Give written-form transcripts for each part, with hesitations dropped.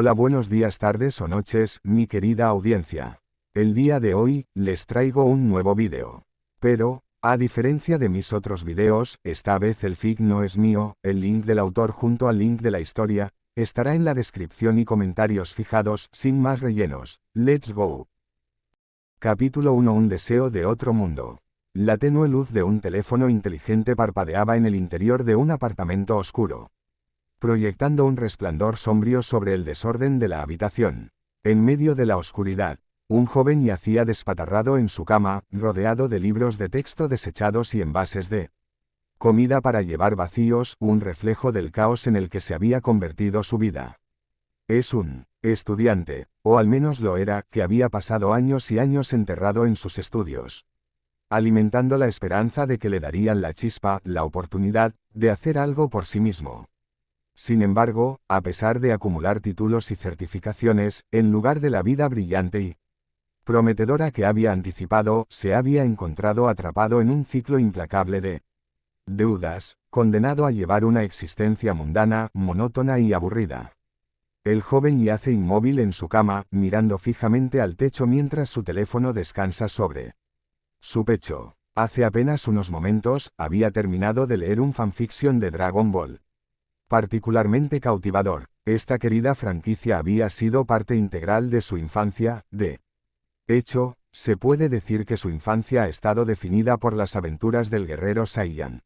Hola, buenos días, tardes o noches, mi querida audiencia. El día de hoy, les traigo un nuevo vídeo. Pero, a diferencia de mis otros videos, esta vez el fic no es mío, el link del autor junto al link de la historia, estará en la descripción y comentarios fijados, sin más rellenos. Let's go. Capítulo 1. Un deseo de otro mundo. La tenue luz de un teléfono inteligente parpadeaba en el interior de un apartamento oscuro, proyectando un resplandor sombrío sobre el desorden de la habitación. En medio de la oscuridad, un joven yacía despatarrado en su cama, rodeado de libros de texto desechados y envases de comida para llevar vacíos, un reflejo del caos en el que se había convertido su vida. Es un estudiante, o al menos lo era, que había pasado años y años enterrado en sus estudios, alimentando la esperanza de que le darían la chispa, la oportunidad, de hacer algo por sí mismo. Sin embargo, a pesar de acumular títulos y certificaciones, en lugar de la vida brillante y prometedora que había anticipado, se había encontrado atrapado en un ciclo implacable de deudas, condenado a llevar una existencia mundana, monótona y aburrida. El joven yace inmóvil en su cama, mirando fijamente al techo mientras su teléfono descansa sobre su pecho. Hace apenas unos momentos, había terminado de leer un fanfiction de Dragon Ball. Particularmente cautivador, esta querida franquicia había sido parte integral de su infancia. De hecho, se puede decir que su infancia ha estado definida por las aventuras del guerrero Saiyan,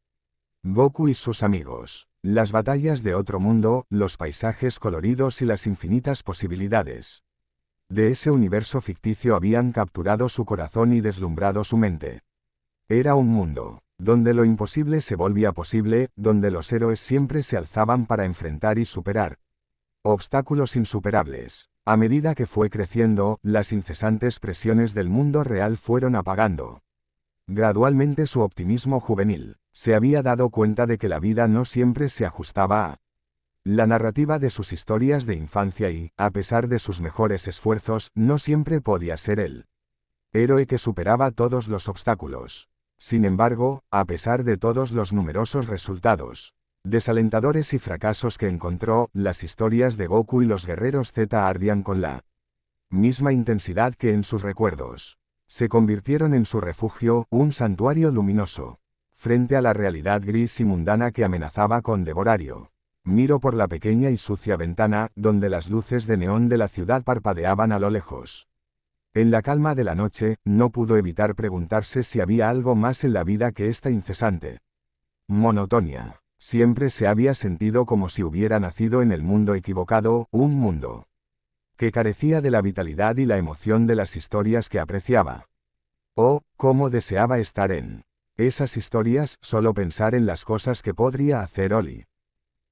Goku y sus amigos, las batallas de otro mundo, los paisajes coloridos y las infinitas posibilidades de ese universo ficticio habían capturado su corazón y deslumbrado su mente. Era un mundo donde lo imposible se volvía posible, donde los héroes siempre se alzaban para enfrentar y superar obstáculos insuperables. A medida que fue creciendo, las incesantes presiones del mundo real fueron apagando gradualmente su optimismo juvenil. Se había dado cuenta de que la vida no siempre se ajustaba a la narrativa de sus historias de infancia y, a pesar de sus mejores esfuerzos, no siempre podía ser el héroe que superaba todos los obstáculos. Sin embargo, a pesar de todos los numerosos resultados desalentadores y fracasos que encontró, las historias de Goku y los guerreros Z ardían con la misma intensidad que en sus recuerdos. Se convirtieron en su refugio, un santuario luminoso, frente a la realidad gris y mundana que amenazaba con devorarlo. Miró por la pequeña y sucia ventana, donde las luces de neón de la ciudad parpadeaban a lo lejos. En la calma de la noche, no pudo evitar preguntarse si había algo más en la vida que esta incesante monotonía. Siempre se había sentido como si hubiera nacido en el mundo equivocado, un mundo que carecía de la vitalidad y la emoción de las historias que apreciaba. Oh, cómo deseaba estar en esas historias, solo pensar en las cosas que podría hacer Oli.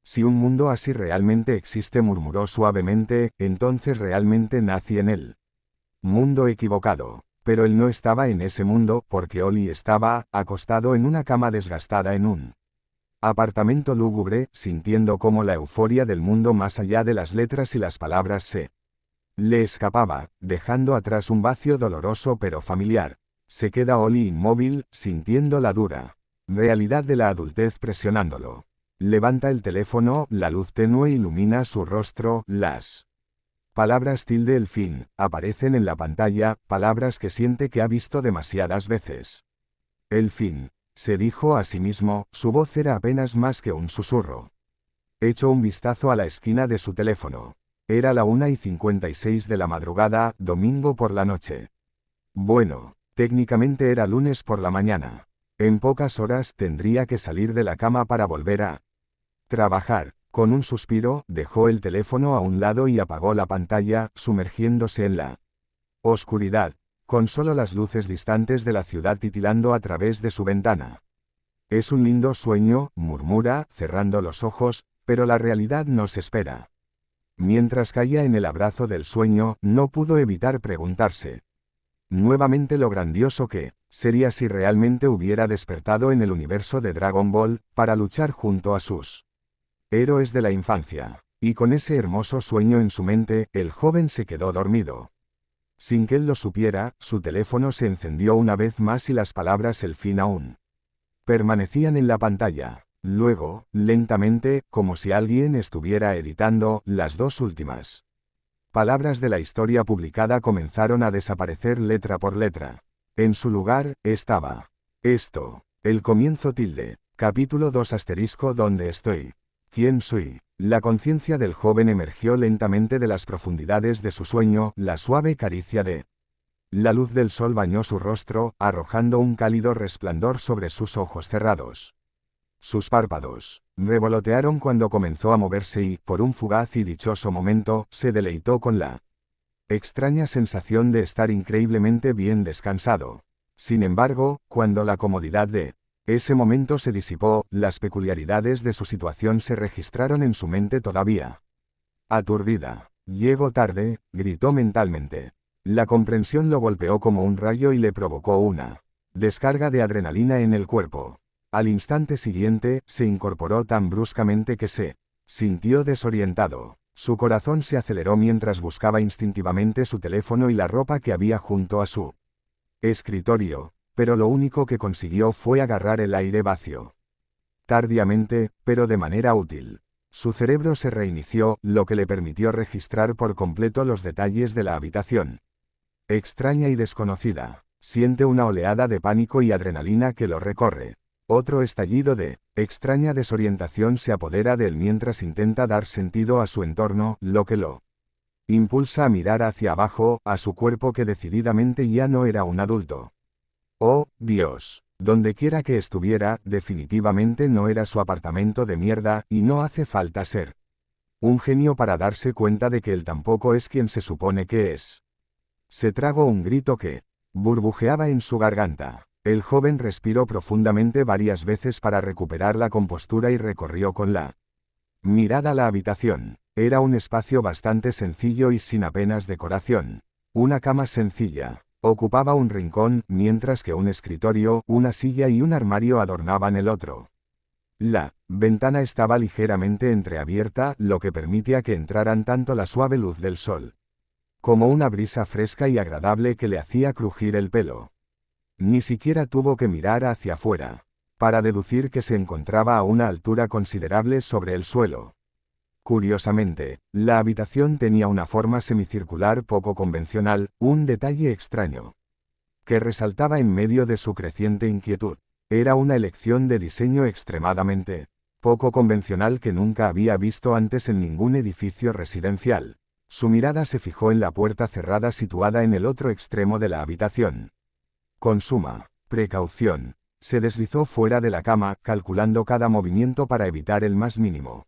Si un mundo así realmente existe, murmuró suavemente, entonces realmente nací en él. Mundo equivocado. Pero él no estaba en ese mundo, porque Oli estaba acostado en una cama desgastada en un apartamento lúgubre, sintiendo cómo la euforia del mundo más allá de las letras y las palabras se le escapaba, dejando atrás un vacío doloroso pero familiar. Se queda Oli inmóvil, sintiendo la dura realidad de la adultez presionándolo. Levanta el teléfono, la luz tenue ilumina su rostro, las palabras el fin aparecen en la pantalla, palabras que siente que ha visto demasiadas veces. El fin, se dijo a sí mismo, su voz era apenas más que un susurro. Echó un vistazo a la esquina de su teléfono. Era la 1:56 de la madrugada, domingo por la noche. Bueno, técnicamente era lunes por la mañana. En pocas horas tendría que salir de la cama para volver a trabajar. Con un suspiro, dejó el teléfono a un lado y apagó la pantalla, sumergiéndose en la oscuridad, con solo las luces distantes de la ciudad titilando a través de su ventana. Es un lindo sueño, murmura, cerrando los ojos, pero la realidad nos espera. Mientras caía en el abrazo del sueño, no pudo evitar preguntarse nuevamente lo grandioso que sería si realmente hubiera despertado en el universo de Dragon Ball, para luchar junto a sus héroes de la infancia. Y con ese hermoso sueño en su mente, el joven se quedó dormido. Sin que él lo supiera, su teléfono se encendió una vez más y las palabras el fin aún permanecían en la pantalla. Luego, lentamente, como si alguien estuviera editando, las dos últimas Palabras de la historia publicada comenzaron a desaparecer letra por letra. En su lugar, estaba esto. El comienzo tilde. Capítulo 2 asterisco ¿Dónde estoy? ¿Quién soy? La conciencia del joven emergió lentamente de las profundidades de su sueño, la suave caricia de la luz del sol bañó su rostro, arrojando un cálido resplandor sobre sus ojos cerrados. Sus párpados revolotearon cuando comenzó a moverse y, por un fugaz y dichoso momento, se deleitó con la extraña sensación de estar increíblemente bien descansado. Sin embargo, cuando la comodidad de ese momento se disipó, las peculiaridades de su situación se registraron en su mente todavía aturdida. «Llego tarde», gritó mentalmente. La comprensión lo golpeó como un rayo y le provocó una descarga de adrenalina en el cuerpo. Al instante siguiente, se incorporó tan bruscamente que se sintió desorientado. Su corazón se aceleró mientras buscaba instintivamente su teléfono y la ropa que había junto a su escritorio, pero lo único que consiguió fue agarrar el aire vacío. Tardíamente, pero de manera útil. Su cerebro se reinició, lo que le permitió registrar por completo los detalles de la habitación. Extraña y desconocida. Siente una oleada de pánico y adrenalina que lo recorre. Otro estallido de extraña desorientación se apodera de él mientras intenta dar sentido a su entorno, lo que lo impulsa a mirar hacia abajo, a su cuerpo que decididamente ya no era un adulto. Oh, Dios. Dondequiera que estuviera, definitivamente no era su apartamento de mierda, y no hace falta ser un genio para darse cuenta de que él tampoco es quien se supone que es. Se tragó un grito que burbujeaba en su garganta. El joven respiró profundamente varias veces para recuperar la compostura y recorrió con la mirada la habitación. Era un espacio bastante sencillo y sin apenas decoración. Una cama sencilla ocupaba un rincón, mientras que un escritorio, una silla y un armario adornaban el otro. La ventana estaba ligeramente entreabierta, lo que permitía que entraran tanto la suave luz del sol como una brisa fresca y agradable que le hacía crujir el pelo. Ni siquiera tuvo que mirar hacia afuera para deducir que se encontraba a una altura considerable sobre el suelo. Curiosamente, la habitación tenía una forma semicircular poco convencional, un detalle extraño que resaltaba en medio de su creciente inquietud. Era una elección de diseño extremadamente poco convencional que nunca había visto antes en ningún edificio residencial. Su mirada se fijó en la puerta cerrada situada en el otro extremo de la habitación. Con suma precaución, se deslizó fuera de la cama, calculando cada movimiento para evitar el más mínimo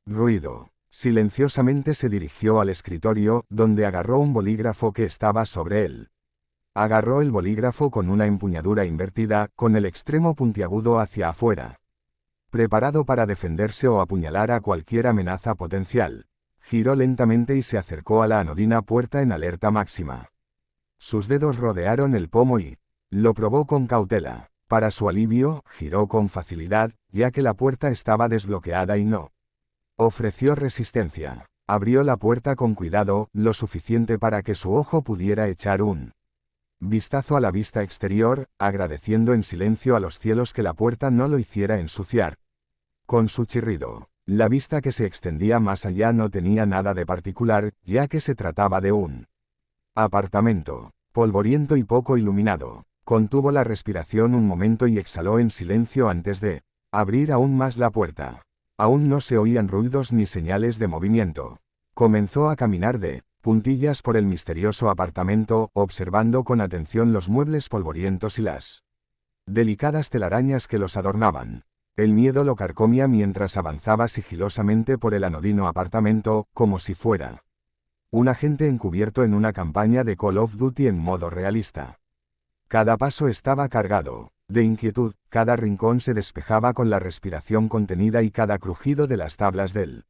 ruido. Silenciosamente se dirigió al escritorio, donde agarró un bolígrafo que estaba sobre él. Agarró el bolígrafo con una empuñadura invertida, con el extremo puntiagudo hacia afuera. Preparado para defenderse o apuñalar a cualquier amenaza potencial. Giró lentamente y se acercó a la anodina puerta en alerta máxima. Sus dedos rodearon el pomo y lo probó con cautela. Para su alivio, giró con facilidad, ya que la puerta estaba desbloqueada y no ofreció resistencia. Abrió la puerta con cuidado, lo suficiente para que su ojo pudiera echar un vistazo a la vista exterior, agradeciendo en silencio a los cielos que la puerta no lo hiciera ensuciar con su chirrido. La vista que se extendía más allá no tenía nada de particular, ya que se trataba de un apartamento polvoriento y poco iluminado. Contuvo la respiración un momento y exhaló en silencio antes de abrir aún más la puerta. Aún no se oían ruidos ni señales de movimiento. Comenzó a caminar de puntillas por el misterioso apartamento, observando con atención los muebles polvorientos y las delicadas telarañas que los adornaban. El miedo lo carcomía mientras avanzaba sigilosamente por el anodino apartamento, como si fuera un agente encubierto en una campaña de Call of Duty en modo realista. Cada paso estaba cargado de inquietud, cada rincón se despejaba con la respiración contenida y cada crujido de las tablas del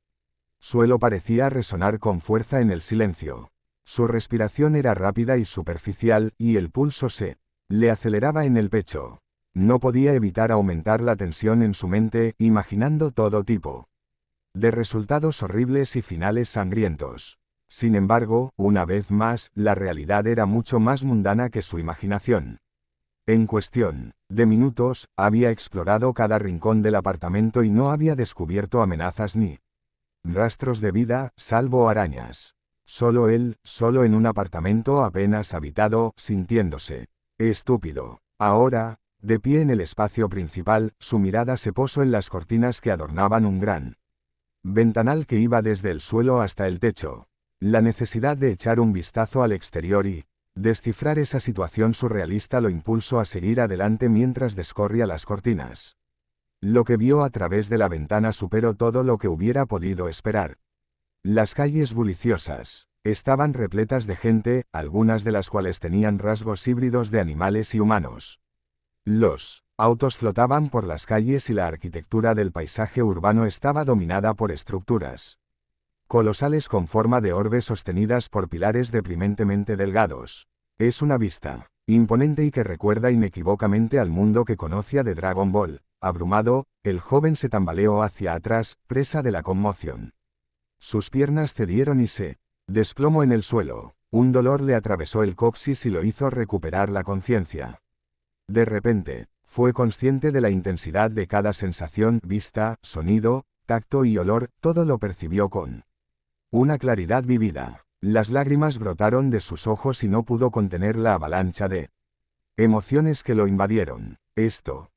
suelo parecía resonar con fuerza en el silencio. Su respiración era rápida y superficial, y el pulso se le aceleraba en el pecho. No podía evitar aumentar la tensión en su mente, imaginando todo tipo de resultados horribles y finales sangrientos. Sin embargo, una vez más, la realidad era mucho más mundana que su imaginación. En cuestión de minutos, había explorado cada rincón del apartamento y no había descubierto amenazas ni rastros de vida, salvo arañas. Solo él, solo en un apartamento apenas habitado, sintiéndose estúpido. Ahora, de pie en el espacio principal, su mirada se posó en las cortinas que adornaban un gran ventanal que iba desde el suelo hasta el techo. La necesidad de echar un vistazo al exterior y descifrar esa situación surrealista lo impulsó a seguir adelante mientras descorría las cortinas. Lo que vio a través de la ventana superó todo lo que hubiera podido esperar. Las calles buliciosas estaban repletas de gente, algunas de las cuales tenían rasgos híbridos de animales y humanos. Los autos flotaban por las calles y la arquitectura del paisaje urbano estaba dominada por estructuras colosales con forma de orbe sostenidas por pilares deprimentemente delgados. Es una vista imponente y que recuerda inequívocamente al mundo que conocía de Dragon Ball. Abrumado, el joven se tambaleó hacia atrás, presa de la conmoción. Sus piernas cedieron y se desplomó en el suelo. Un dolor le atravesó el coxis y lo hizo recuperar la conciencia. De repente, fue consciente de la intensidad de cada sensación, vista, sonido, tacto y olor, todo lo percibió con una claridad vivida. Las lágrimas brotaron de sus ojos y no pudo contener la avalancha de emociones que lo invadieron. Esto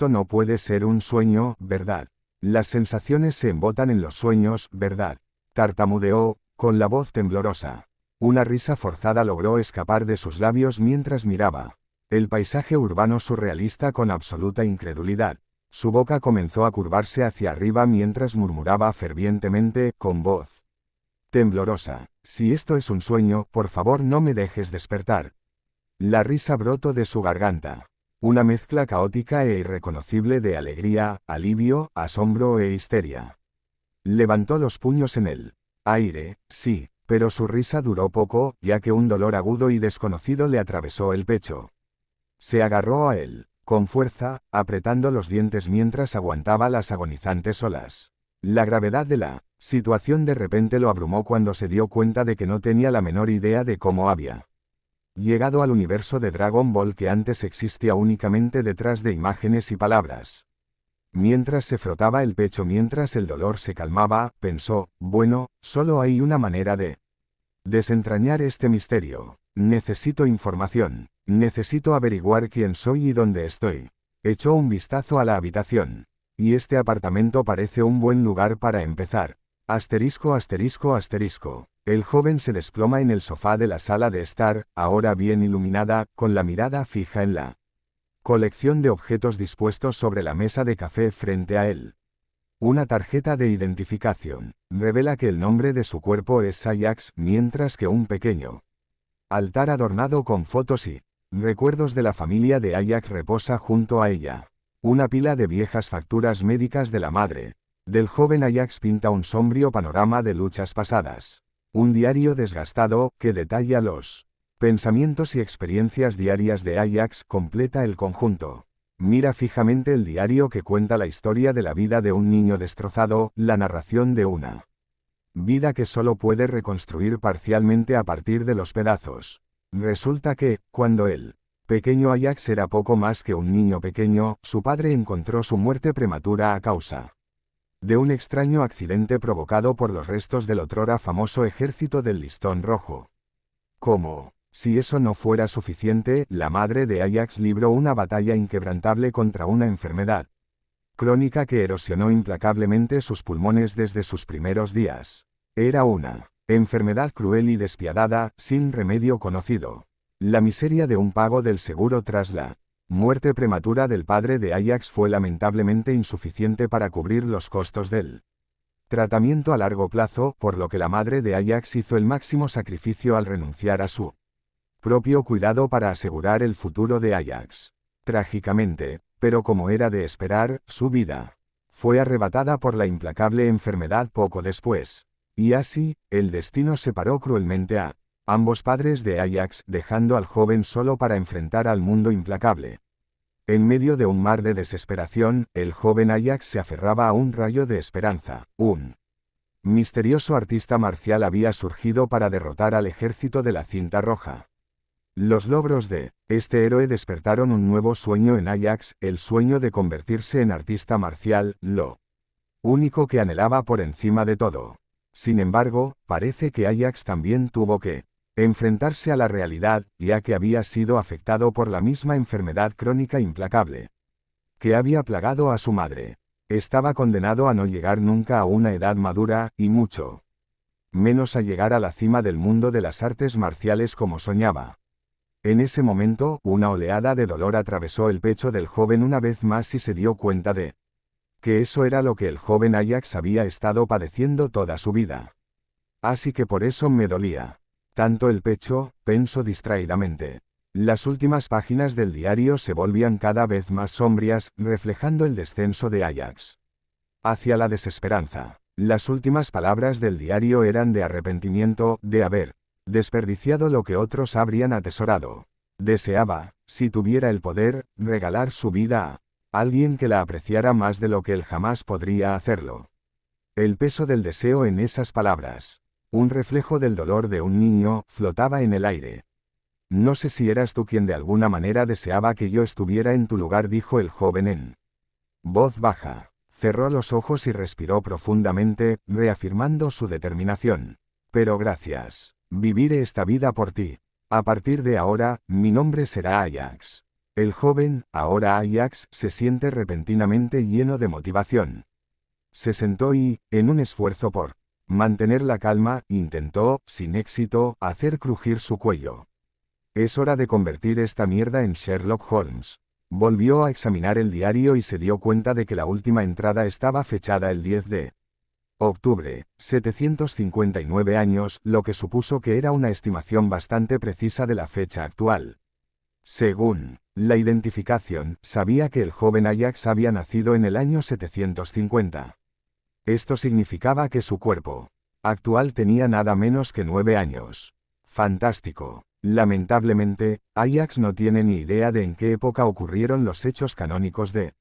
no puede ser un sueño, ¿verdad? Las sensaciones se embotan en los sueños, ¿verdad? Tartamudeó, con la voz temblorosa. Una risa forzada logró escapar de sus labios mientras miraba el paisaje urbano surrealista con absoluta incredulidad. Su boca comenzó a curvarse hacia arriba mientras murmuraba fervientemente, con voz temblorosa: si esto es un sueño, por favor no me dejes despertar. La risa brotó de su garganta. Una mezcla caótica e irreconocible de alegría, alivio, asombro e histeria. Levantó los puños en el aire, sí, pero su risa duró poco, ya que un dolor agudo y desconocido le atravesó el pecho. Se agarró a él, con fuerza, apretando los dientes mientras aguantaba las agonizantes olas. La gravedad de la situación de repente lo abrumó cuando se dio cuenta de que no tenía la menor idea de cómo había llegado al universo de Dragon Ball que antes existía únicamente detrás de imágenes y palabras. Mientras se frotaba el pecho mientras el dolor se calmaba, pensó, bueno, solo hay una manera de desentrañar este misterio. Necesito información. Necesito averiguar quién soy y dónde estoy. Echó un vistazo a la habitación. Y este apartamento parece un buen lugar para empezar. Asterisco asterisco asterisco. El joven se desploma en el sofá de la sala de estar, ahora bien iluminada, con la mirada fija en la colección de objetos dispuestos sobre la mesa de café frente a él. Una tarjeta de identificación revela que el nombre de su cuerpo es Ajax, mientras que un pequeño altar adornado con fotos y recuerdos de la familia de Ajax reposa junto a ella. Una pila de viejas facturas médicas de la madre del joven Ajax pinta un sombrío panorama de luchas pasadas. Un diario desgastado, que detalla los pensamientos y experiencias diarias de Ajax, completa el conjunto. Mira fijamente el diario que cuenta la historia de la vida de un niño destrozado, la narración de una vida que solo puede reconstruir parcialmente a partir de los pedazos. Resulta que, cuando el pequeño Ajax era poco más que un niño pequeño, su padre encontró su muerte prematura a causa de un extraño accidente provocado por los restos del otrora famoso ejército del Listón Rojo. Como si eso no fuera suficiente, la madre de Ajax libró una batalla inquebrantable contra una enfermedad crónica que erosionó implacablemente sus pulmones desde sus primeros días. Era una enfermedad cruel y despiadada, sin remedio conocido. La miseria de un pago del seguro tras la muerte prematura del padre de Ajax fue lamentablemente insuficiente para cubrir los costos del tratamiento a largo plazo, por lo que la madre de Ajax hizo el máximo sacrificio al renunciar a su propio cuidado para asegurar el futuro de Ajax. Trágicamente, pero como era de esperar, su vida fue arrebatada por la implacable enfermedad poco después. Y así, el destino separó cruelmente a ambos padres de Ajax, dejando al joven solo para enfrentar al mundo implacable. En medio de un mar de desesperación, el joven Ajax se aferraba a un rayo de esperanza. Un misterioso artista marcial había surgido para derrotar al ejército de la cinta roja. Los logros de este héroe despertaron un nuevo sueño en Ajax, el sueño de convertirse en artista marcial, lo único que anhelaba por encima de todo. Sin embargo, parece que Ajax también tuvo que enfrentarse a la realidad, ya que había sido afectado por la misma enfermedad crónica implacable que había plagado a su madre. Estaba condenado a no llegar nunca a una edad madura, y mucho menos a llegar a la cima del mundo de las artes marciales como soñaba. En ese momento, una oleada de dolor atravesó el pecho del joven una vez más y se dio cuenta de que eso era lo que el joven Ajax había estado padeciendo toda su vida. Así que por eso me dolía tanto el pecho, pensó distraídamente. Las últimas páginas del diario se volvían cada vez más sombrías, reflejando el descenso de Ajax hacia la desesperanza. Las últimas palabras del diario eran de arrepentimiento, de haber desperdiciado lo que otros habrían atesorado. Deseaba, si tuviera el poder, regalar su vida a alguien que la apreciara más de lo que él jamás podría hacerlo. El peso del deseo en esas palabras, un reflejo del dolor de un niño, flotaba en el aire. No sé si eras tú quien de alguna manera deseaba que yo estuviera en tu lugar, dijo el joven en voz baja. Cerró los ojos y respiró profundamente, reafirmando su determinación. Pero gracias. Viviré esta vida por ti. A partir de ahora, mi nombre será Ajax. El joven, ahora Ajax, se siente repentinamente lleno de motivación. Se sentó y, en un esfuerzo por mantener la calma, intentó, sin éxito, hacer crujir su cuello. Es hora de convertir esta mierda en Sherlock Holmes. Volvió a examinar el diario y se dio cuenta de que la última entrada estaba fechada el 10 de octubre, 759 años, lo que supuso que era una estimación bastante precisa de la fecha actual. Según la identificación, sabía que el joven Ajax había nacido en el año 750. Esto significaba que su cuerpo actual tenía nada menos que 9 años. Fantástico. Lamentablemente, Ajax no tiene ni idea de en qué época ocurrieron los hechos canónicos de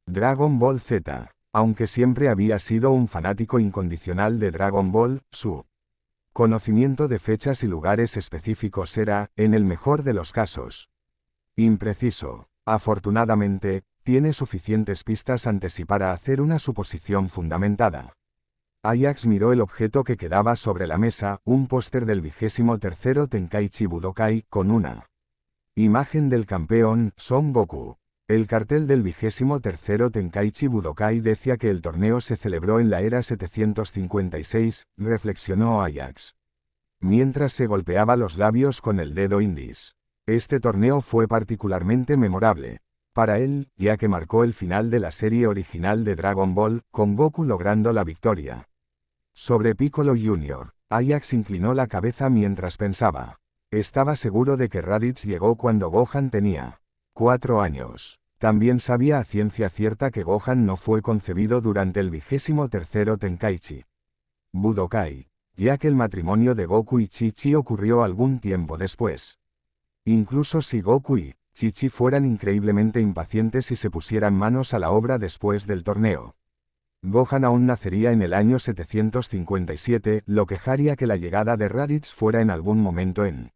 Dragon Ball Z. Aunque siempre había sido un fanático incondicional de Dragon Ball, su conocimiento de fechas y lugares específicos era, en el mejor de los casos, impreciso. Afortunadamente, tiene suficientes pistas ante sí para hacer una suposición fundamentada. Ajax miró el objeto que quedaba sobre la mesa, un póster del 23º Tenkaichi Budokai, con una imagen del campeón, Son Goku. El cartel del 23º Tenkaichi Budokai decía que el torneo se celebró en la era 756, reflexionó Ajax, mientras se golpeaba los labios con el dedo índice. Este torneo fue particularmente memorable para él, ya que marcó el final de la serie original de Dragon Ball, con Goku logrando la victoria sobre Piccolo Jr. Ajax inclinó la cabeza mientras pensaba. Estaba seguro de que Raditz llegó cuando Gohan tenía 4 años. También sabía a ciencia cierta que Gohan no fue concebido durante el 23º Tenkaichi Budokai, ya que el matrimonio de Goku y Chi-Chi ocurrió algún tiempo después. Incluso si Goku y Chi-Chi fueran increíblemente impacientes y se pusieran manos a la obra después del torneo, Gohan aún nacería en el año 757, lo que haría que la llegada de Raditz fuera en algún momento en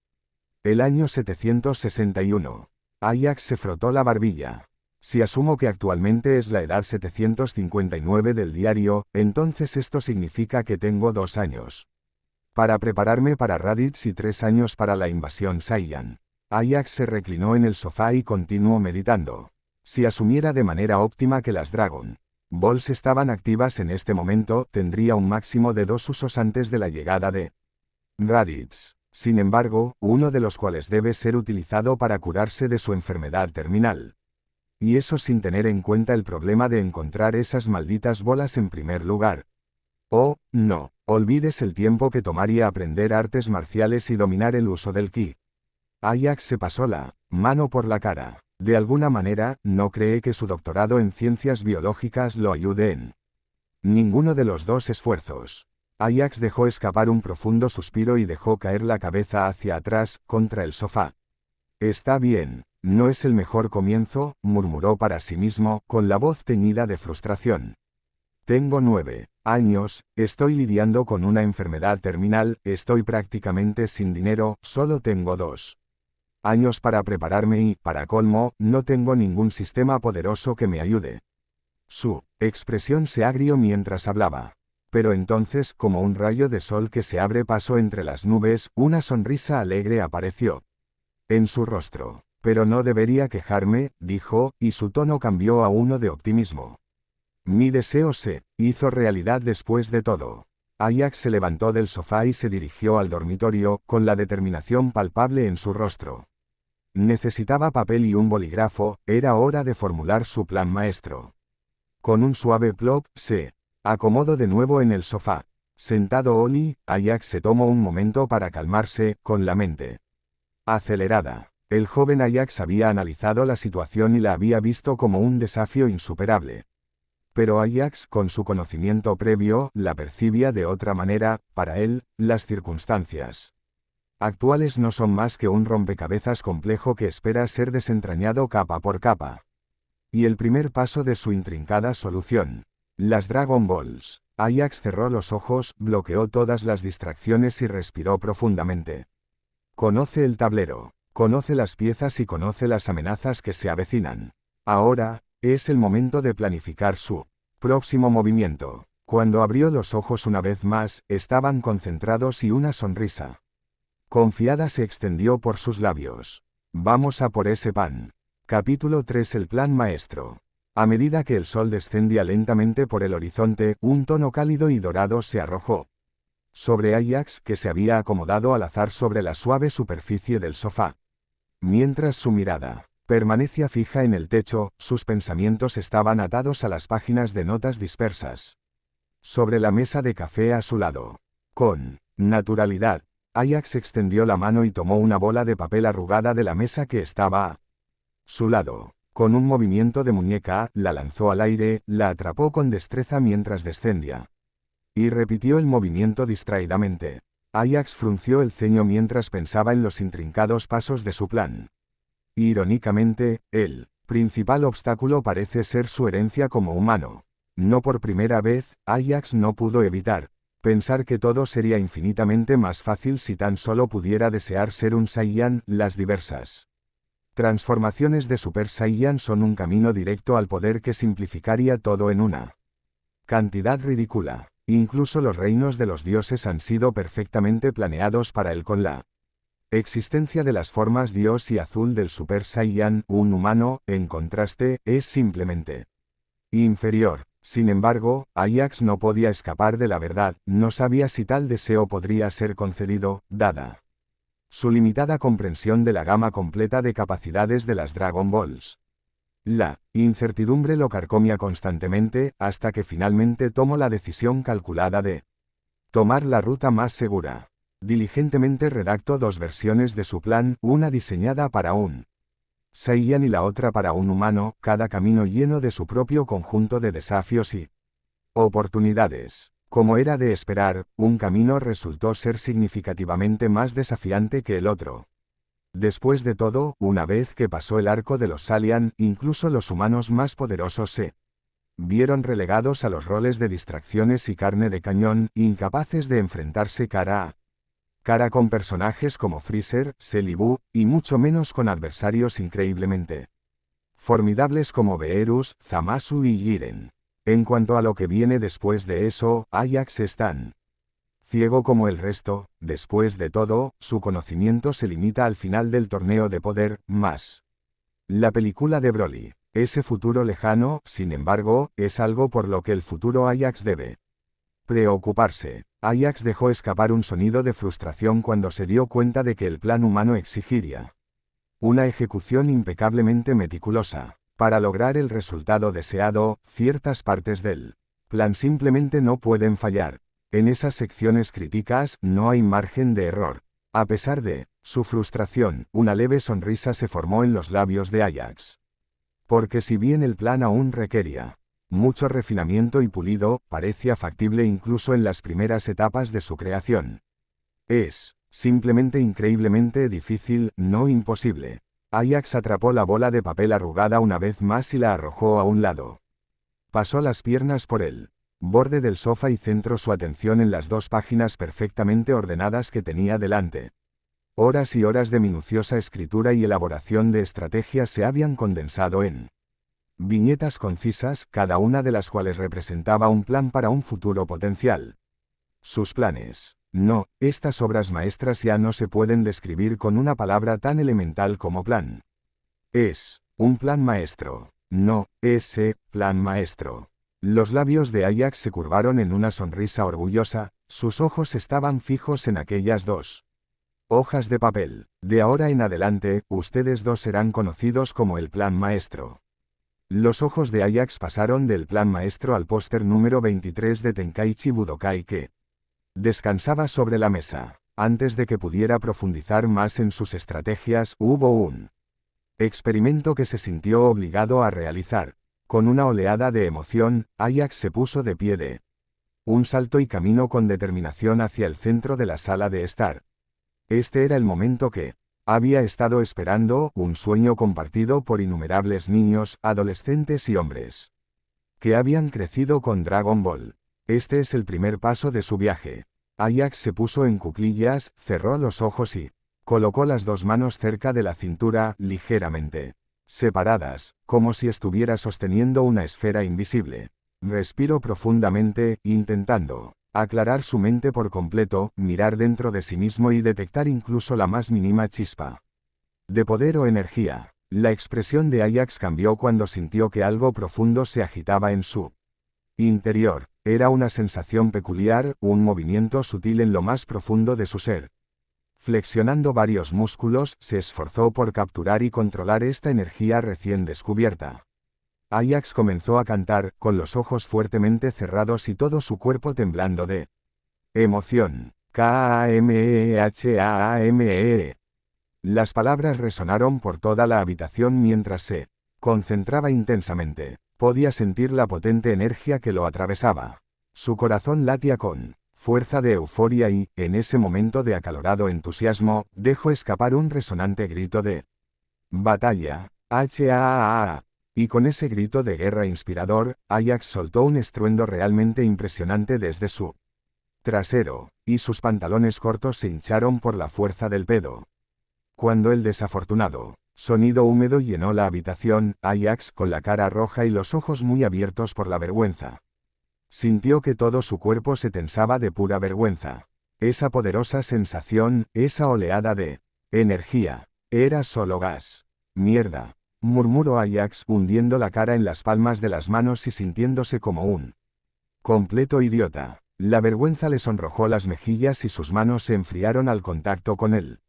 el año 761. Ajax se frotó la barbilla. Si asumo que actualmente es la edad 759 del diario, entonces esto significa que tengo 2 años para prepararme para Raditz y 3 años para la invasión Saiyan. Ajax se reclinó en el sofá y continuó meditando. Si asumiera de manera óptima que las Dragon Balls estaban activas en este momento, tendría un máximo de 2 usos antes de la llegada de Raditz. Sin embargo, uno de los cuales debe ser utilizado para curarse de su enfermedad terminal. Y eso sin tener en cuenta el problema de encontrar esas malditas bolas en primer lugar. Oh, no, olvides el tiempo que tomaría aprender artes marciales y dominar el uso del ki. Ajax se pasó la mano por la cara. De alguna manera, no cree que su doctorado en ciencias biológicas lo ayude en ninguno de los dos esfuerzos. Ajax dejó escapar un profundo suspiro y dejó caer la cabeza hacia atrás, contra el sofá. Está bien, no es el mejor comienzo, murmuró para sí mismo, con la voz teñida de frustración. Tengo 9 años, estoy lidiando con una enfermedad terminal, estoy prácticamente sin dinero, solo tengo 2 años para prepararme y, para colmo, no tengo ningún sistema poderoso que me ayude. Su expresión se agrió mientras hablaba. Pero entonces, como un rayo de sol que se abre paso entre las nubes, una sonrisa alegre apareció en su rostro. Pero no debería quejarme, dijo, y su tono cambió a uno de optimismo. Mi deseo se hizo realidad después de todo. Ajax se levantó del sofá y se dirigió al dormitorio, con la determinación palpable en su rostro. Necesitaba papel y un bolígrafo, era hora de formular su plan maestro. Con un suave plop, se acomodó de nuevo en el sofá. Sentado Oli, Ajax se tomó un momento para calmarse, con la mente acelerada. El joven Ajax había analizado la situación y la había visto como un desafío insuperable. Pero Ajax, con su conocimiento previo, la percibía de otra manera. Para él, las circunstancias actuales no son más que un rompecabezas complejo que espera ser desentrañado capa por capa. Y el primer paso de su intrincada solución. Las Dragon Balls. Ajax cerró los ojos, bloqueó todas las distracciones y respiró profundamente. Conoce el tablero, conoce las piezas y conoce las amenazas que se avecinan. Ahora, es el momento de planificar su próximo movimiento. Cuando abrió los ojos una vez más, estaban concentrados y una sonrisa confiada se extendió por sus labios. Vamos a por ese pan. Capítulo 3. El plan maestro. A medida que el sol descendía lentamente por el horizonte, un tono cálido y dorado se arrojó sobre Ajax, que se había acomodado al azar sobre la suave superficie del sofá. Mientras su mirada permanecía fija en el techo, sus pensamientos estaban atados a las páginas de notas dispersas sobre la mesa de café a su lado. Con naturalidad, Ajax extendió la mano y tomó una bola de papel arrugada de la mesa que estaba a su lado. Con un movimiento de muñeca, la lanzó al aire, la atrapó con destreza mientras descendía. Y repitió el movimiento distraídamente. Ajax frunció el ceño mientras pensaba en los intrincados pasos de su plan. Irónicamente, el principal obstáculo parece ser su herencia como humano. No por primera vez, Ajax no pudo evitar pensar que todo sería infinitamente más fácil si tan solo pudiera desear ser un Saiyan. Las diversas transformaciones de Super Saiyan son un camino directo al poder que simplificaría todo en una cantidad ridícula. Incluso los reinos de los dioses han sido perfectamente planeados para él. Con la existencia de las formas Dios y Azul del Super Saiyan, un humano, en contraste, es simplemente inferior. Sin embargo, Ajax no podía escapar de la verdad, no sabía si tal deseo podría ser concedido, dada su limitada comprensión de la gama completa de capacidades de las Dragon Balls. La incertidumbre lo carcomía constantemente, hasta que finalmente tomó la decisión calculada de tomar la ruta más segura. Diligentemente redactó dos versiones de su plan, una diseñada para un Saiyan y la otra para un humano, cada camino lleno de su propio conjunto de desafíos y oportunidades. Como era de esperar, un camino resultó ser significativamente más desafiante que el otro. Después de todo, una vez que pasó el arco de los Saiyan, incluso los humanos más poderosos se vieron relegados a los roles de distracciones y carne de cañón, incapaces de enfrentarse cara a cara con personajes como Freezer, Cell y Buu, y mucho menos con adversarios increíblemente formidables como Beerus, Zamasu y Jiren. En cuanto a lo que viene después de eso, Ajax es tan ciego como el resto. Después de todo, su conocimiento se limita al final del torneo de poder, más la película de Broly. Ese futuro lejano, sin embargo, es algo por lo que el futuro Ajax debe preocuparse. Ajax dejó escapar un sonido de frustración cuando se dio cuenta de que el plan humano exigiría una ejecución impecablemente meticulosa. Para lograr el resultado deseado, ciertas partes del plan simplemente no pueden fallar. En esas secciones críticas, no hay margen de error. A pesar de su frustración, una leve sonrisa se formó en los labios de Ajax. Porque si bien el plan aún requería mucho refinamiento y pulido, parecía factible incluso en las primeras etapas de su creación. Es simplemente increíblemente difícil, no imposible. Ajax atrapó la bola de papel arrugada una vez más y la arrojó a un lado. Pasó las piernas por el borde del sofá y centró su atención en las dos páginas perfectamente ordenadas que tenía delante. Horas y horas de minuciosa escritura y elaboración de estrategias se habían condensado en Viñetas concisas, cada una de las cuales representaba un plan para un futuro potencial. Sus planes. No, estas obras maestras ya no se pueden describir con una palabra tan elemental como plan. Es un plan maestro. No, ese plan maestro. Los labios de Ajax se curvaron en una sonrisa orgullosa, sus ojos estaban fijos en aquellas dos hojas de papel. De ahora en adelante, ustedes dos serán conocidos como el plan maestro. Los ojos de Ajax pasaron del plan maestro al póster número 23 de Tenkaichi Budokai que descansaba sobre la mesa. Antes de que pudiera profundizar más en sus estrategias, hubo un experimento que se sintió obligado a realizar. Con una oleada de emoción, Ajax se puso de pie de un salto y caminó con determinación hacia el centro de la sala de estar. Este era el momento que había estado esperando, un sueño compartido por innumerables niños, adolescentes y hombres que habían crecido con Dragon Ball. Este es el primer paso de su viaje. Ajax se puso en cuclillas, cerró los ojos y colocó las dos manos cerca de la cintura, ligeramente separadas, como si estuviera sosteniendo una esfera invisible. Respiró profundamente, intentando aclarar su mente por completo, mirar dentro de sí mismo y detectar incluso la más mínima chispa de poder o energía. La expresión de Ajax cambió cuando sintió que algo profundo se agitaba en su interior. Era una sensación peculiar, un movimiento sutil en lo más profundo de su ser. Flexionando varios músculos, se esforzó por capturar y controlar esta energía recién descubierta. Ajax comenzó a cantar, con los ojos fuertemente cerrados y todo su cuerpo temblando de emoción. Kamehameha. Las palabras resonaron por toda la habitación mientras se concentraba intensamente. Podía sentir la potente energía que lo atravesaba. Su corazón latía con fuerza de euforia y, en ese momento de acalorado entusiasmo, dejó escapar un resonante grito de batalla. ¡Haa! Y con ese grito de guerra inspirador, Ajax soltó un estruendo realmente impresionante desde su trasero, y sus pantalones cortos se hincharon por la fuerza del pedo. Cuando el desafortunado sonido húmedo llenó la habitación, Ajax, con la cara roja y los ojos muy abiertos por la vergüenza, sintió que todo su cuerpo se tensaba de pura vergüenza. Esa poderosa sensación, esa oleada de energía, era solo gas. Mierda, murmuró Ajax, hundiendo la cara en las palmas de las manos y sintiéndose como un completo idiota. La vergüenza le sonrojó las mejillas y sus manos se enfriaron al contacto con el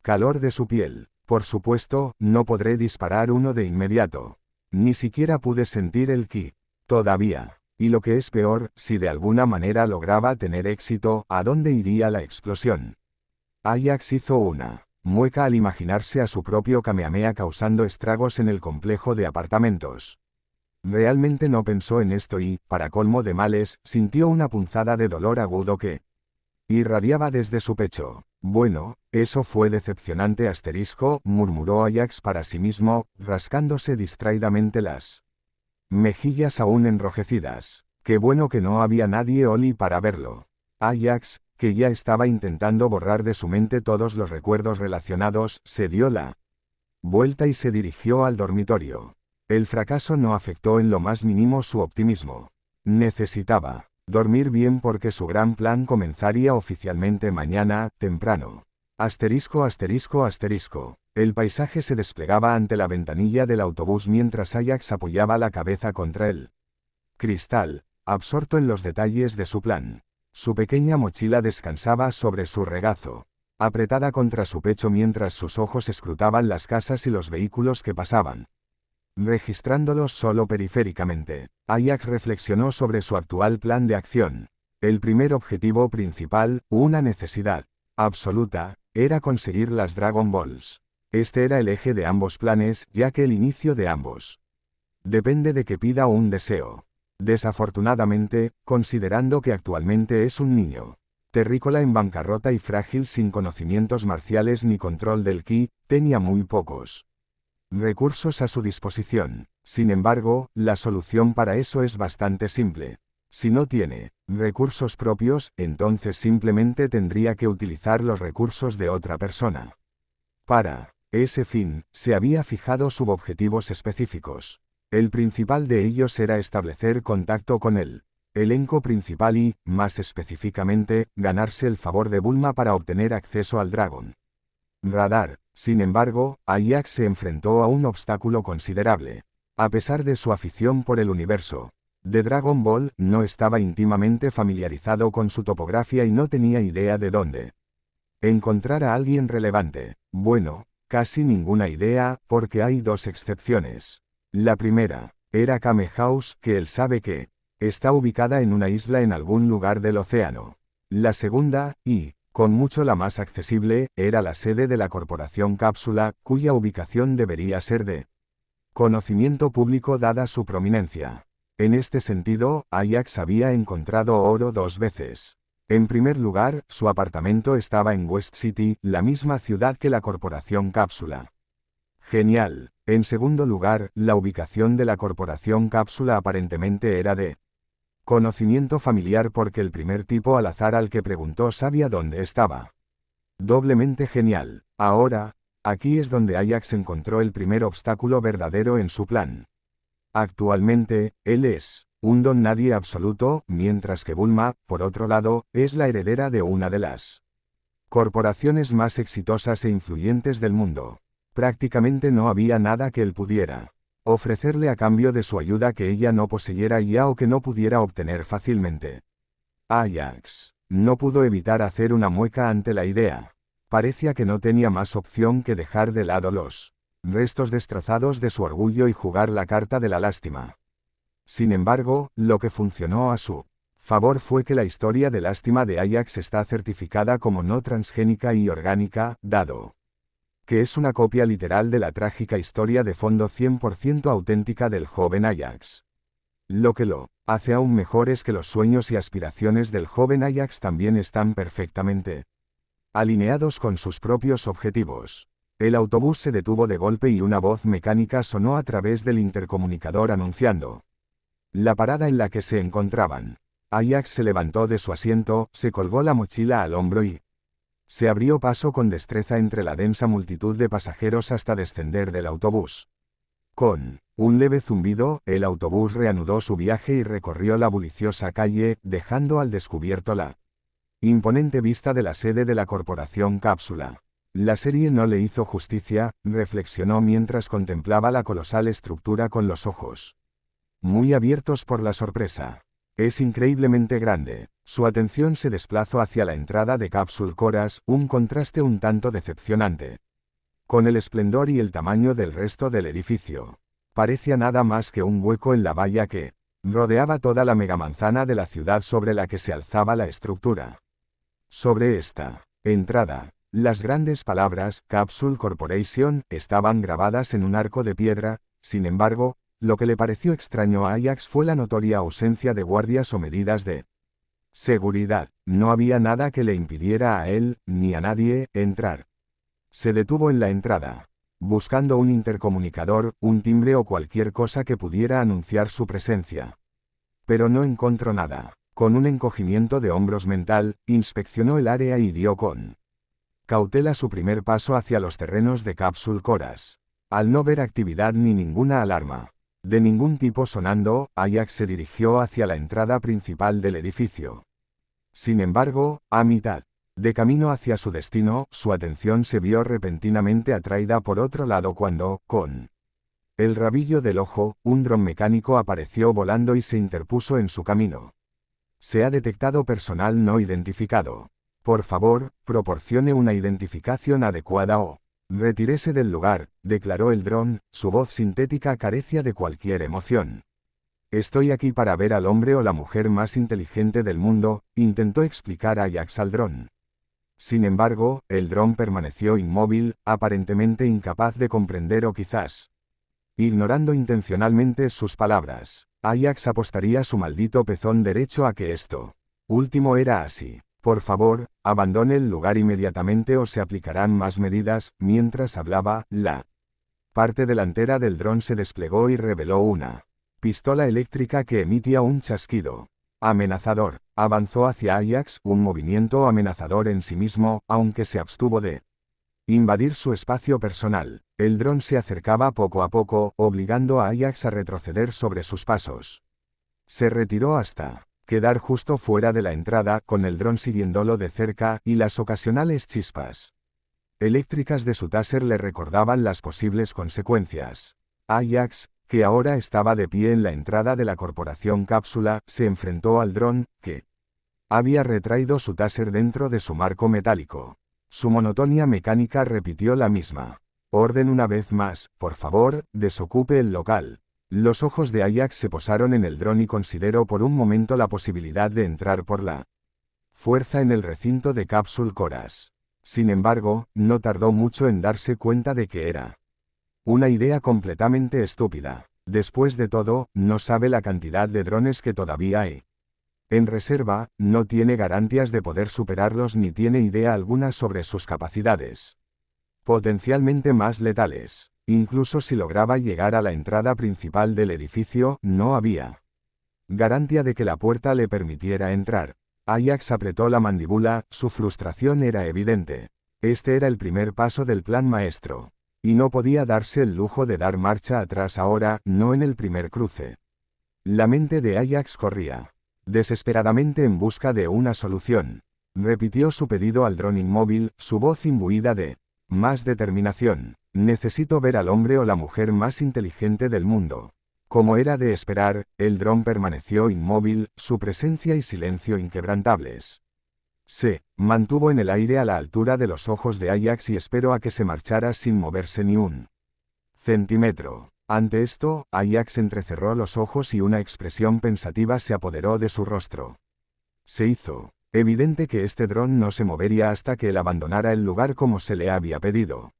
calor de su piel. Por supuesto, no podré disparar uno de inmediato. Ni siquiera pude sentir el ki. Todavía. Y lo que es peor, si de alguna manera lograba tener éxito, ¿a dónde iría la explosión? Ajax hizo una mueca al imaginarse a su propio Kamehameha causando estragos en el complejo de apartamentos. Realmente no pensó en esto y, para colmo de males, sintió una punzada de dolor agudo que irradiaba desde su pecho. Bueno, eso fue decepcionante murmuró Ajax para sí mismo, rascándose distraídamente las mejillas aún enrojecidas. Qué bueno que no había nadie Oli para verlo. Ajax, que ya estaba intentando borrar de su mente todos los recuerdos relacionados, se dio la vuelta y se dirigió al dormitorio. El fracaso no afectó en lo más mínimo su optimismo. Necesitaba dormir bien porque su gran plan comenzaría oficialmente mañana, temprano. Asterisco. El paisaje se desplegaba ante la ventanilla del autobús mientras Ajax apoyaba la cabeza contra el cristal, absorto en los detalles de su plan. Su pequeña mochila descansaba sobre su regazo, apretada contra su pecho mientras sus ojos escrutaban las casas y los vehículos que pasaban, registrándolos solo periféricamente. Ajax reflexionó sobre su actual plan de acción. El primer objetivo principal, una necesidad absoluta, era conseguir las Dragon Balls. Este era el eje de ambos planes, ya que el inicio de ambos depende de que pida un deseo. Desafortunadamente, considerando que actualmente es un niño terrícola en bancarrota y frágil sin conocimientos marciales ni control del ki, tenía muy pocos recursos a su disposición. Sin embargo, la solución para eso es bastante simple. Si no tiene recursos propios, entonces simplemente tendría que utilizar los recursos de otra persona. Para ese fin, se había fijado subobjetivos específicos. El principal de ellos era establecer contacto con el elenco principal y, más específicamente, ganarse el favor de Bulma para obtener acceso al Dragon Radar. Sin embargo, Ajax se enfrentó a un obstáculo considerable. A pesar de su afición por el universo de Dragon Ball, no estaba íntimamente familiarizado con su topografía y no tenía idea de dónde encontrar a alguien relevante. Bueno, casi ninguna idea, porque hay dos excepciones. La primera era Kame House, que él sabe que está ubicada en una isla en algún lugar del océano. La segunda, y, con mucho la más accesible, era la sede de la Corporación Cápsula, cuya ubicación debería ser de conocimiento público dada su prominencia. En este sentido, Ajax había encontrado oro dos veces. En primer lugar, su apartamento estaba en West City, la misma ciudad que la Corporación Cápsula. Genial. En segundo lugar, la ubicación de la Corporación Cápsula aparentemente era de conocimiento familiar porque el primer tipo al azar al que preguntó sabía dónde estaba. Doblemente genial. Ahora, aquí es donde Ajax encontró el primer obstáculo verdadero en su plan. Actualmente, él es un don nadie absoluto, mientras que Bulma, por otro lado, es la heredera de una de las corporaciones más exitosas e influyentes del mundo. Prácticamente no había nada que él pudiera ofrecerle a cambio de su ayuda que ella no poseyera ya o que no pudiera obtener fácilmente. Ajax no pudo evitar hacer una mueca ante la idea. Parecía que no tenía más opción que dejar de lado los restos destrozados de su orgullo y jugar la carta de la lástima. Sin embargo, lo que funcionó a su favor fue que la historia de lástima de Ajax está certificada como no transgénica y orgánica, dado que es una copia literal de la trágica historia de fondo 100% auténtica del joven Ajax. Lo que lo hace aún mejor es que los sueños y aspiraciones del joven Ajax también están perfectamente alineados con sus propios objetivos. El autobús se detuvo de golpe y una voz mecánica sonó a través del intercomunicador anunciando la parada en la que se encontraban. Ajax se levantó de su asiento, se colgó la mochila al hombro y se abrió paso con destreza entre la densa multitud de pasajeros hasta descender del autobús. Con un leve zumbido, el autobús reanudó su viaje y recorrió la bulliciosa calle, dejando al descubierto la imponente vista de la sede de la Corporación Cápsula. La serie no le hizo justicia, reflexionó mientras contemplaba la colosal estructura con los ojos muy abiertos por la sorpresa. Es increíblemente grande. Su atención se desplazó hacia la entrada de Capsule Coras, un contraste un tanto decepcionante con el esplendor y el tamaño del resto del edificio. Parecía nada más que un hueco en la valla que rodeaba toda la megamanzana de la ciudad sobre la que se alzaba la estructura. Sobre esta entrada, las grandes palabras Capsule Corporation estaban grabadas en un arco de piedra. Sin embargo, lo que le pareció extraño a Ajax fue la notoria ausencia de guardias o medidas de seguridad. No había nada que le impidiera a él, ni a nadie, entrar. Se detuvo en la entrada, buscando un intercomunicador, un timbre o cualquier cosa que pudiera anunciar su presencia. Pero no encontró nada. Con un encogimiento de hombros mental, inspeccionó el área y dio con cautela su primer paso hacia los terrenos de Capsule Coras. Al no ver actividad ni ninguna alarma de ningún tipo sonando, Ajax se dirigió hacia la entrada principal del edificio. Sin embargo, a mitad de camino hacia su destino, su atención se vio repentinamente atraída por otro lado cuando, con el rabillo del ojo, un dron mecánico apareció volando y se interpuso en su camino. Se ha detectado personal no identificado. Por favor, proporcione una identificación adecuada o retírese del lugar, declaró el dron, su voz sintética carecía de cualquier emoción. Estoy aquí para ver al hombre o la mujer más inteligente del mundo, intentó explicar Ajax al dron. Sin embargo, el dron permaneció inmóvil, aparentemente incapaz de comprender o quizás ignorando intencionalmente sus palabras. Ajax apostaría su maldito pezón derecho a que esto último era así. Por favor, abandone el lugar inmediatamente o se aplicarán más medidas. Mientras hablaba, la parte delantera del dron se desplegó y reveló una pistola eléctrica que emitía un chasquido amenazador. Avanzó hacia Ajax, un movimiento amenazador en sí mismo, aunque se abstuvo de Invadir su espacio personal. El dron se acercaba poco a poco, obligando a Ajax a retroceder sobre sus pasos. Se retiró hasta quedar justo fuera de la entrada, con el dron siguiéndolo de cerca, y las ocasionales chispas eléctricas de su taser le recordaban las posibles consecuencias. Ajax, que ahora estaba de pie en la entrada de la corporación Cápsula, se enfrentó al dron, que había retraído su taser dentro de su marco metálico. Su monotonía mecánica repitió la misma orden una vez más: por favor, desocupe el local. Los ojos de Ajax se posaron en el dron y consideró por un momento la posibilidad de entrar por la fuerza en el recinto de Capsule Coras. Sin embargo, no tardó mucho en darse cuenta de que era una idea completamente estúpida. Después de todo, no sabe la cantidad de drones que todavía hay en reserva, no tiene garantías de poder superarlos ni tiene idea alguna sobre sus capacidades potencialmente más letales. Incluso si lograba llegar a la entrada principal del edificio, no había garantía de que la puerta le permitiera entrar. Ajax apretó la mandíbula, su frustración era evidente. Este era el primer paso del plan maestro, y no podía darse el lujo de dar marcha atrás ahora, no en el primer cruce. La mente de Ajax corría desesperadamente en busca de una solución. Repitió su pedido al dron inmóvil, su voz imbuida de más determinación. Necesito ver al hombre o la mujer más inteligente del mundo. Como era de esperar, el dron permaneció inmóvil, su presencia y silencio inquebrantables. Se mantuvo en el aire a la altura de los ojos de Ajax y esperó a que se marchara sin moverse ni un centímetro. Ante esto, Ajax entrecerró los ojos y una expresión pensativa se apoderó de su rostro. Se hizo evidente que este dron no se movería hasta que él abandonara el lugar como se le había pedido.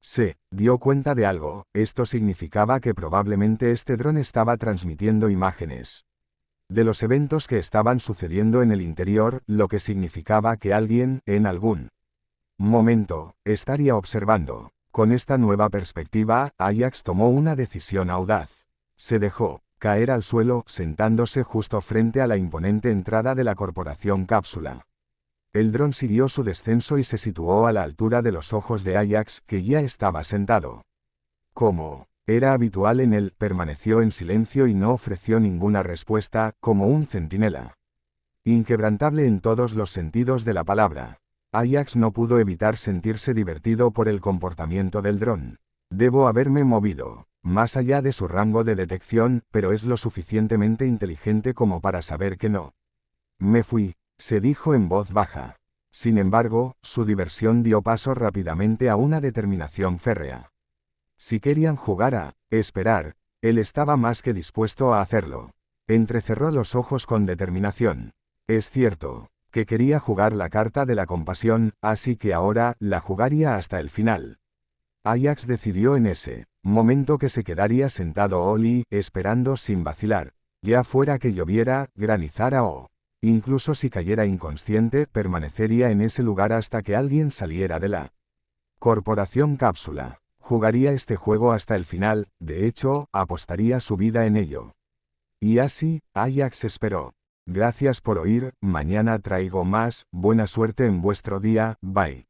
Se dio cuenta de algo: esto significaba que probablemente este dron estaba transmitiendo imágenes de los eventos que estaban sucediendo en el interior, lo que significaba que alguien, en algún momento, estaría observando. Con esta nueva perspectiva, Ajax tomó una decisión audaz. Se dejó caer al suelo, sentándose justo frente a la imponente entrada de la corporación Cápsula. El dron siguió su descenso y se situó a la altura de los ojos de Ajax, que ya estaba sentado. Como era habitual en él, permaneció en silencio y no ofreció ninguna respuesta, como un centinela inquebrantable en todos los sentidos de la palabra. Ajax no pudo evitar sentirse divertido por el comportamiento del dron. Debo haberme movido más allá de su rango de detección, pero es lo suficientemente inteligente como para saber que no. Me fui, se dijo en voz baja. Sin embargo, su diversión dio paso rápidamente a una determinación férrea. Si querían jugar a esperar, él estaba más que dispuesto a hacerlo. Entrecerró los ojos con determinación. Es cierto que quería jugar la carta de la compasión, así que ahora la jugaría hasta el final. Ajax decidió en ese momento que se quedaría sentado Oli, esperando sin vacilar. Ya fuera que lloviera, granizara o incluso si cayera inconsciente, permanecería en ese lugar hasta que alguien saliera de la corporación Cápsula. Jugaría este juego hasta el final, de hecho, apostaría su vida en ello. Y así, Ajax esperó. Gracias por oír, mañana traigo más. Buena suerte en vuestro día, bye.